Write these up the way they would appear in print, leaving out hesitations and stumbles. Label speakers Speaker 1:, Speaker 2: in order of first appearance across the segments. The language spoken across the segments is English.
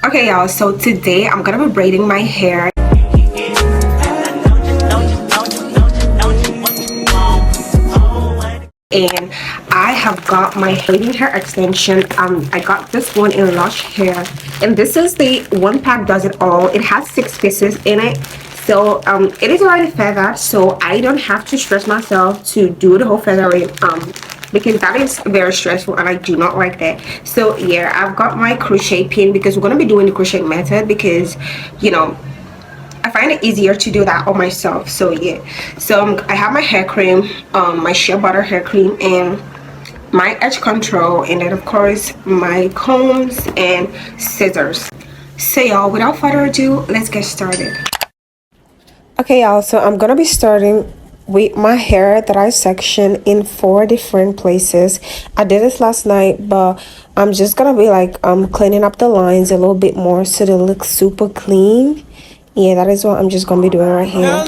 Speaker 1: Okay y'all, so today I'm gonna be braiding my hair. And I have got my braiding hair extension. I got this one in Lush Hair, and this is the one pack does it all. It has 6 pieces in it, so it is already feathered, so I don't have to stress myself to do the whole feathering, because that is very stressful and I do not like that. So yeah, I've got my crochet pin because we're gonna be doing the crochet method, because you know I find it easier to do that on myself. So yeah, so I have my hair cream, my shea butter hair cream, and my edge control, and then of course my combs and scissors. So y'all, without further ado, let's get started. Okay y'all, so I'm gonna be starting with my hair that I sectioned in 4 different places. I did this last night, but I'm just gonna be like cleaning up the lines a little bit more so they look super clean. Yeah, that is what I'm just gonna be doing right here.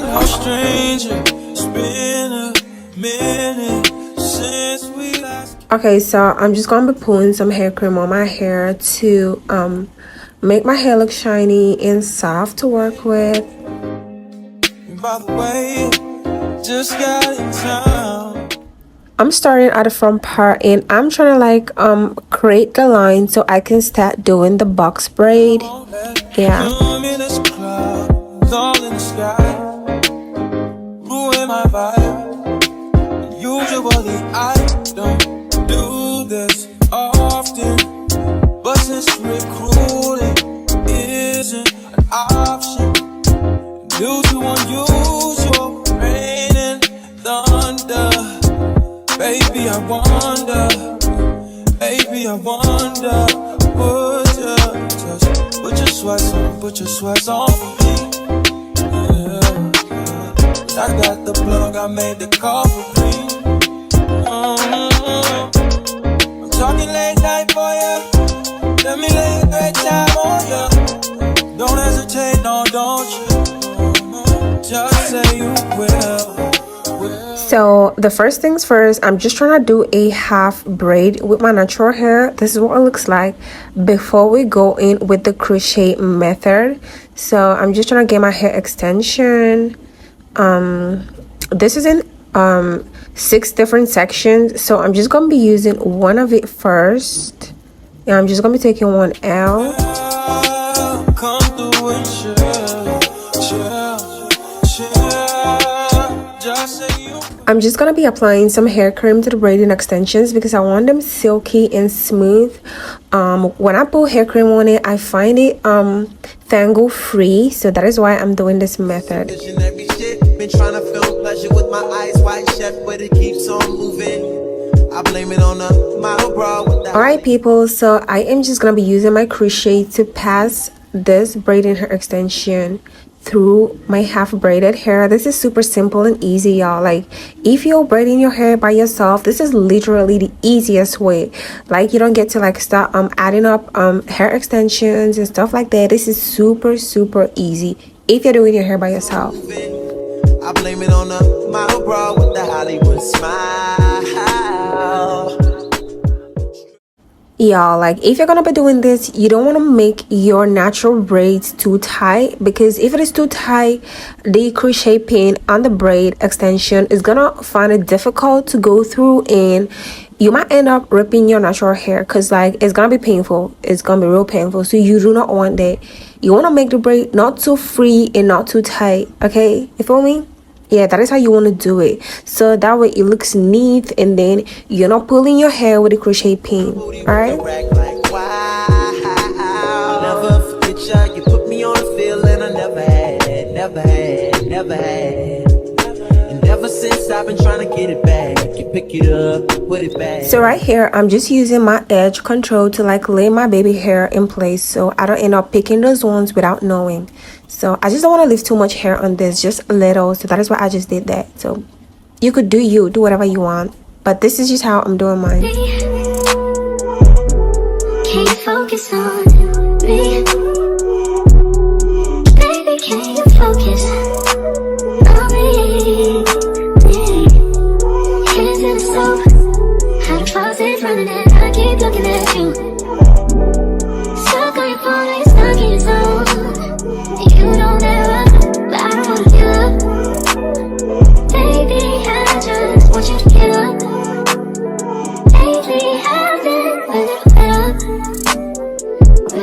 Speaker 1: Okay, so I'm just gonna be pulling some hair cream on my hair to make my hair look shiny and soft to work with. By the way, just got in town. I'm starting at the front part, and I'm trying to like create the line so I can start doing the box braid. Yeah. All in the sky, ruin my vibe. Usually I don't do this often, but since recruiting isn't an option due to unusual rain and thunder, baby I wonder, put your sweats on for me. I got the plug, I made the call for free. I'm talking late night for ya. Let me lay a great time on ya. Don't hesitate, no, don't you? Just say you will. So the first things first, I'm just trying to do a half braid with my natural hair. This is what it looks like before we go in with the crochet method. So I'm just trying to get my hair extension. This is in 6 different sections, so I'm just gonna be using one of it first. Yeah, I'm just gonna be taking one out. I'm just gonna be applying some hair cream to the braiding extensions because I want them silky and smooth. When I put hair cream on it, I find it tangle free, so that is why I'm doing this method. Been trying to feel pleasure with my eyes wide shut, but it keeps on moving. I blame it on the model bra. Alright people, so I am just gonna be using my crochet to pass this braiding hair extension through my half braided hair. This is super simple and easy, y'all. Like if you're braiding your hair by yourself, this is literally the easiest way. Like you don't get to like start adding up hair extensions and stuff like that. This is super easy if you're doing your hair by yourself. I blame it on the model bra with the Hollywood smile. Y'all, like if you're gonna be doing this, you don't want to make your natural braids too tight, because if it is too tight, the crochet pin on the braid extension is gonna find it difficult to go through, and you might end up ripping your natural hair, because like it's gonna be painful. It's gonna be real painful, so you do not want that. You want to make the braid not too free and not too tight. Okay, you feel me? Yeah, that is how you want to do it, so that way it looks neat, and then you're not pulling your hair with a crochet pin. All right. Never forget you put me on a feeling I never had. And ever since I've been trying to get it back, you pick it up, put it back. So right here, I'm just using my edge control to like lay my baby hair in place, so I don't end up picking those ones without knowing. So I just don't want to leave too much hair on this, just a little. So that is why I just did that. So you could do whatever you want, but this is just how I'm doing mine. Can you focus on me? Baby, can you focus on me? Hands in the soap, how the faucet's running and I keep looking at you. Stuck on your phone, it's not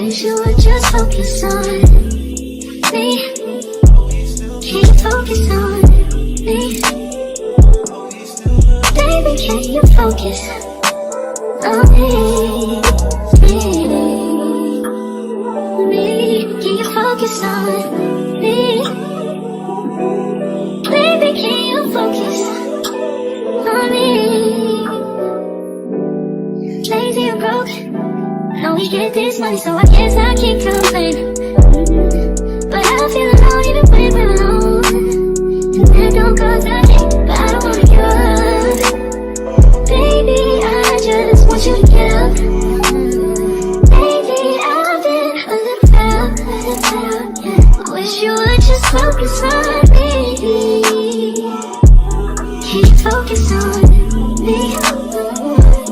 Speaker 2: wish you would just focus on me. Can you focus on me? Baby, can you focus on me? Can you focus on me? Baby, can you focus on me? Lazy and broke, know we get this money, so I guess I can't complain. But I feel alone even when we're alone, and that don't cause I hate, but I don't wanna give up. Baby, I just want you to get up. Lately I've been a little fed up, yeah. I wish you would just focus on me. Can you focus on me?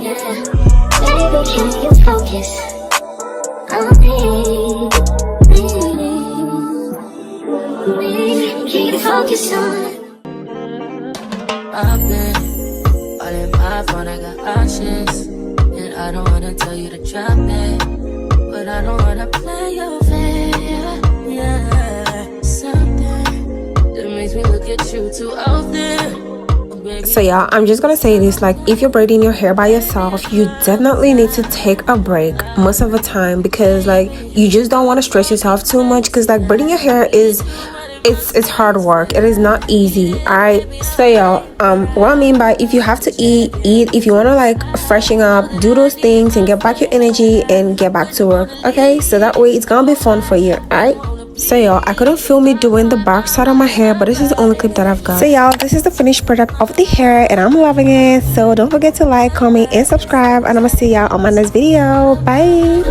Speaker 2: Yeah. Baby, can you focus on me? Can you focus on?
Speaker 3: I've been all in my phone, I got options, and I don't wanna tell you to drop it, but I don't wanna play your fair. Yeah, something that makes me look at you too often.
Speaker 1: So yeah, I'm just gonna say this, like, if you're braiding your hair by yourself, you definitely need to take a break most of the time, because like you just don't want to stress yourself too much, because like braiding your hair is it's hard work. It is not easy. Alright, so y'all, what I mean by, if you have to eat, if you want to like freshen up, do those things and get back your energy and get back to work. Okay, so that way it's gonna be fun for you. Alright, so y'all, I couldn't film me doing the back side of my hair, but this is the only clip that I've got. So y'all, this is the finished product of the hair and I'm loving it. So don't forget to like, comment and subscribe, and I'm gonna see y'all on my next video. Bye.